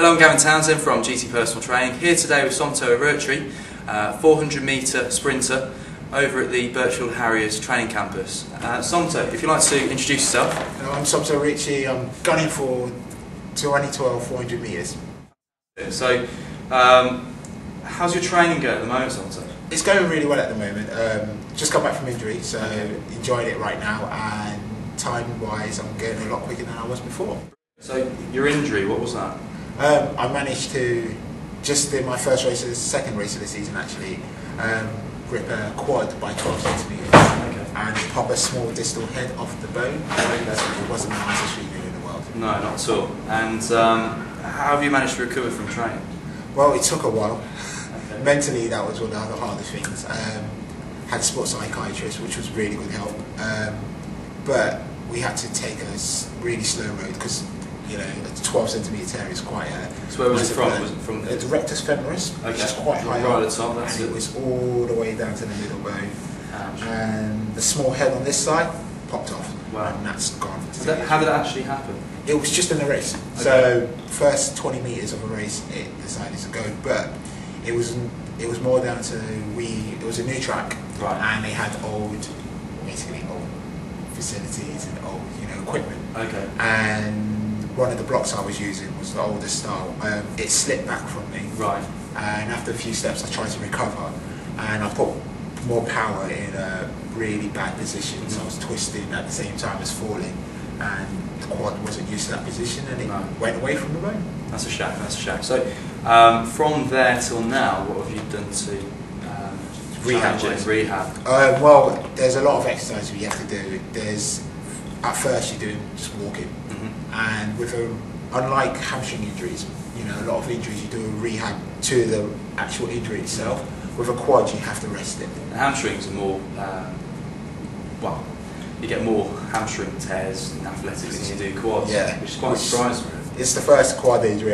Hello, I'm Gavin Townsend from GT Personal Training, here today with Somto Arutri, 400 metre sprinter over at the Birchfield Harriers training campus. Somto, if you'd like to introduce yourself. Hello, I'm Somto Arutri. I'm gunning for 2012 400 metres. So, how's your training going at the moment, Somto? It's going really well at the moment. Just come back from injury, so enjoying it right now, and time-wise I'm getting a lot quicker than I was before. So, your injury, what was that? I managed to, just in my first race, second race of the season actually, grip a quad by 12 centimetres and pop a small distal head off the bone. It wasn't the nicest feeling in the world. No, not at all. And how have you managed to recover from training? Well, it took a while. Mentally, that was one of the hardest things. Had a sports psychiatrist, which was really good help. But we had to take a really slow road because, you know, a 12 centimetre tear is quite a... So where was it from? Was it from the rectus femoris, which is quite high right up, at the top, that's and it. it was all the way down to the middle bone. And the small head on this side popped off. Wow. And that's gone. How did that actually happen? It was just in the race. So first 20 metres of a race, it decided to go, but it was more down to it was a new track, and they had basically old facilities and old, equipment. And one of the blocks I was using was the older style. It slipped back from me. And after a few steps, I tried to recover, and I put more power in a really bad position. So I was twisting at the same time as falling, and the quad wasn't used to that position, and it went away from the bone. That's a shame. That's a shame. So, from there till now, what have you done to rehab? Well, there's a lot of exercises you have to do. At first you're doing just walking, and unlike hamstring injuries, a lot of injuries you do a rehab to the actual injury itself. With a quad, you have to rest it. The hamstrings are more, you get more hamstring tears in athletics than you do quads, which is quite surprising. It's the first quad injury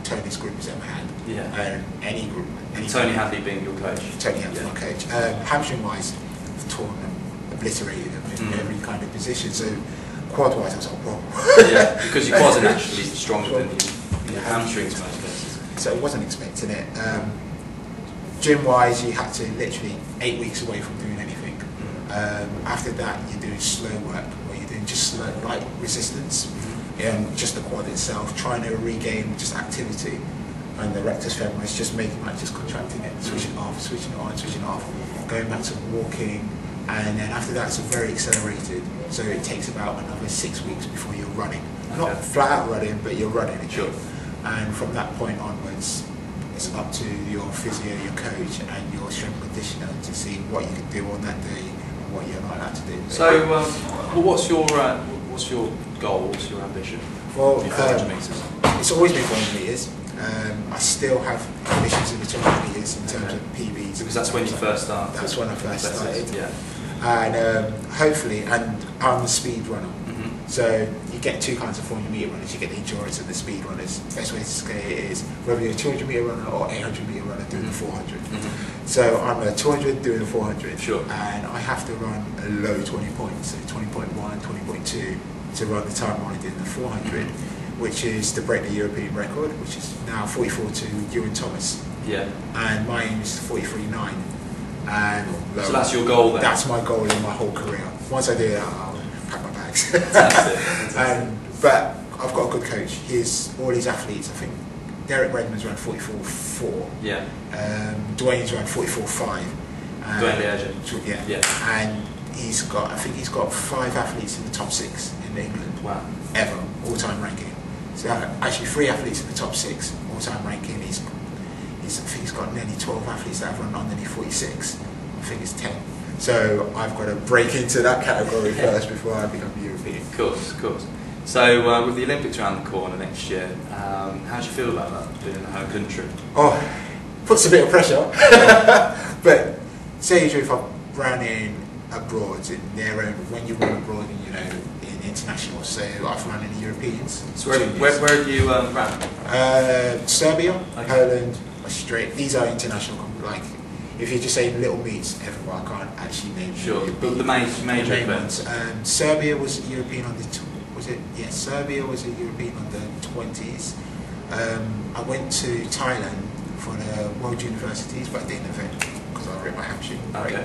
Tony's group has ever had. And any group. Tony Hadley being your coach? Tony Hadley, my coach. Hamstring-wise, I've torn them, obliterated them in every kind of position. So quad-wise, I was like, whoa. Because your quads are naturally stronger than your hamstrings in most cases. So I wasn't expecting it. Gym-wise, you had to literally 8 weeks away from doing anything. After that, you're doing slow work, where you're doing just slow, light resistance, just the quad itself, trying to regain just activity, and the rectus femoris just contracting it, switching off, switching on, switching off, going back to walking, and then after that, it's very accelerated. So it takes about another 6 weeks before you're running, not flat out running, but you're running again. And from that point onwards, it's up to your physio, your coach, and your strength conditioner to see what you can do on that day and what you're not allowed to do. So, what's your goal? What's your ambition? Well, 400 metres. It's always been 400 metres. I still have ambitions in the 200 metres in terms of PBs. Because that's when you first started. That's when I first started. Yeah. And hopefully, and I'm a speed runner. So you get two kinds of 400 metre runners. You get the endurance and the speed runners. Best way to scale it is whether you're a 200 metre runner or 800 metre runner doing the 400. So I'm a 200 doing the 400. And I have to run a low 20 points, so 20.1, 20.2 to run the time I want to do in the 400, which is to break the European record, which is now 44.2 Ewan Thomas. And my aim is 43.9. And so that's your goal then? That's my goal in my whole career. Once I do that, I'll pack my bags. Fantastic. But I've got a good coach. All his athletes, I think Derek Redmond's around 44.4. Dwayne's around 44.5. Dwayne Learjet. And I think he's got 5 athletes in the top 6 in England. Ever, all-time ranking. So actually 3 athletes in the top 6 all-time ranking. I think he's got nearly 12 athletes that have run underneath 46. I think it's 10. So I've got to break into that category first before I become European. Of course. So with the Olympics around the corner next year, how do you feel about that, being in the home country? Puts a bit of pressure. But say if I'm running abroad in their own, when you run abroad in international, so I've run in the Europeans. So where have you ran? Serbia, Poland, Australia. These are international, like if you're just saying little meets everywhere, I can't actually name but the major events. Serbia was a European on the Serbia was a European on the 20s. I went to Thailand for the World Universities, but I didn't event because I ripped my hamstring. Okay.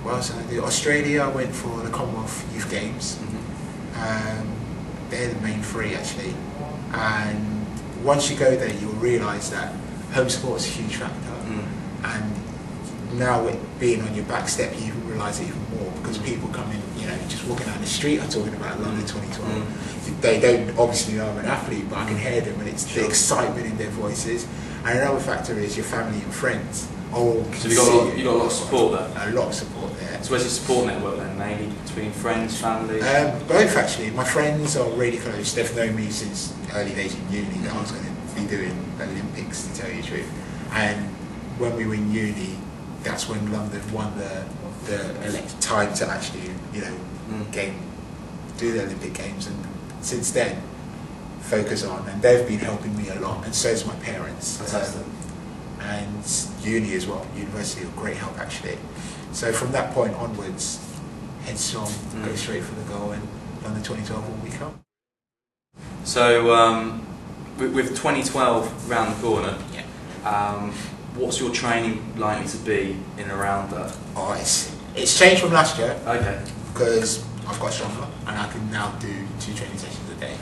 What else did I do? Australia, I went for the Commonwealth Youth Games. They're the main three actually. And once you go there, you'll realise that home support is a huge factor. And now with being on your back step, you even realise it even more because people come in, you know, just walking down the street are talking about London 2012. They don't obviously know I'm an athlete, but I can hear them and it's the excitement in their voices. And another factor is your family and friends. So you got a lot of support there? A lot of support there. So where's your support network then, mainly between friends, family? Both actually. My friends are really close. They've known me since early days in uni that I was going to be doing Olympics, to tell you the truth. And when we were in uni, that's when London won the elected time to actually, you know, do the Olympic Games. And since then, focus on. And they've been helping me a lot, and so has my parents. And uni as well, university, of great help actually. So from that point onwards, headstrong, go straight for the goal, and London 2012 will become. So with 2012 round the corner, what's your training likely to be in and around that? Oh, it's changed from last year. Okay. Because I've got stronger and I can now do 2 training sessions a day.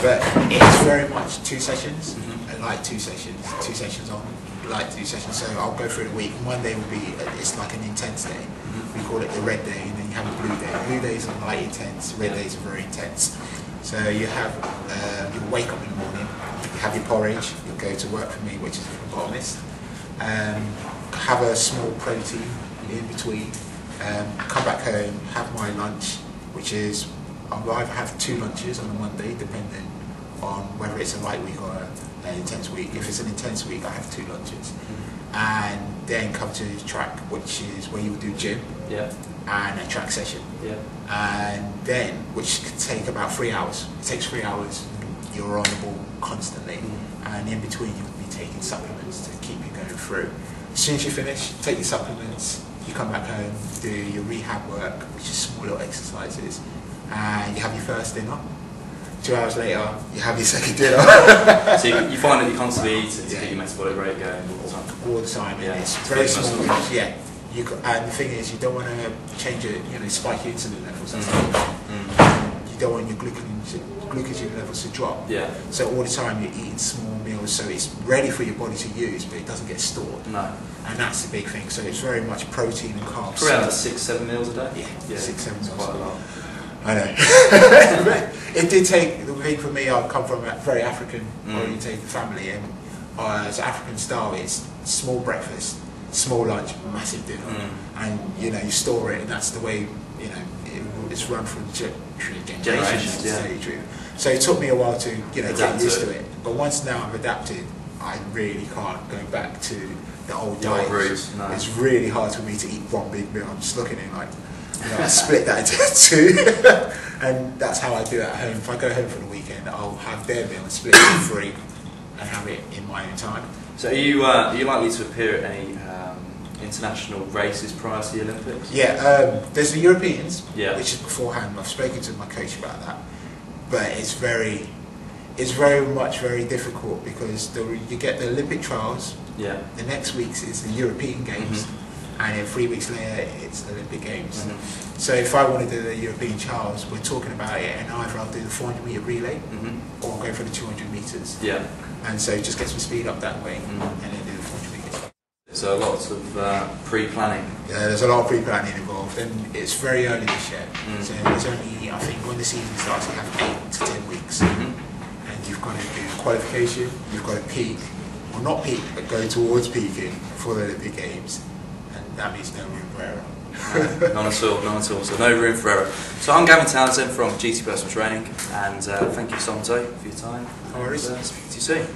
But it's very much 2 sessions. I like 2 sessions on. Like 2 sessions, so I'll go through the week. Monday will be, it's like an intense day. We call it the red day, and then you have a blue day. Blue days are light intense, red days are very intense. So you have, you'll wake up in the morning, you have your porridge, you'll go to work for me, which is a phlebotomist. Have a small protein in between, come back home, have my lunch, which is, I'll either have 2 lunches on a Monday, depending on whether it's a light week or an intense week. If it's an intense week, I have 2 lunches. And then come to the track, which is where you will do gym and a track session. And then, which could take about 3 hours. It takes 3 hours, you're on the ball constantly. And in between, you'll be taking supplements to keep you going through. As soon as you finish, take your supplements, you come back home, do your rehab work, which is small little exercises, and you have your first dinner. 2 hours later, you have your second dinner. So you find that you're constantly eating to keep your metabolic rate going all the time? All the time, and it's very small. And the thing is, you don't want to change it, you know, spike your insulin levels. You don't want your glucogen levels to drop. So all the time you're eating small meals, so it's ready for your body to use, but it doesn't get stored. And that's the big thing. So it's very much protein and carbs. Around 6-7 meals a day? Yeah, 6-7 meals. Quite a lot. I know. It did take, the thing for me, I come from a very African orientated family, and as African style, it's small breakfast, small lunch, massive dinner, and you know, you store it, and that's the way, you know, it's run from generations. So it took me a while to, you know, get used to it. But once now I've adapted, I really can't go back to the old diet. It's really hard for me to eat one big meal. I'm just looking at it like, you know, I split that into 2, and that's how I do it at home. If I go home for the weekend, I'll have their meal and split it into 3 and have it in my own time. So are you likely to appear at any international races prior to the Olympics? There's the Europeans, which is beforehand. I've spoken to my coach about that, but it's very much very difficult because you get the Olympic trials. The next week is the European Games. And then 3 weeks later, it's the Olympic Games. So if I want to do the European trials, we're talking about it, and either I'll do the 400 metre relay, or I'll go for the 200 metres. And so it just gets me speed up that way, and then do the 400 metres. So lots of pre-planning. Yeah, there's a lot of pre-planning involved, and it's very early this year. So there's only, I think, when the season starts, you have 8 to 10 weeks, and you've got to do qualification. You've got to peak, or not peak, but go towards peaking for the Olympic Games. That means no room for error. None at all. So no room for error. So I'm Gavin Townsend from GT Personal Training, and thank you, Somto, for your time. No worries. Speak to you soon.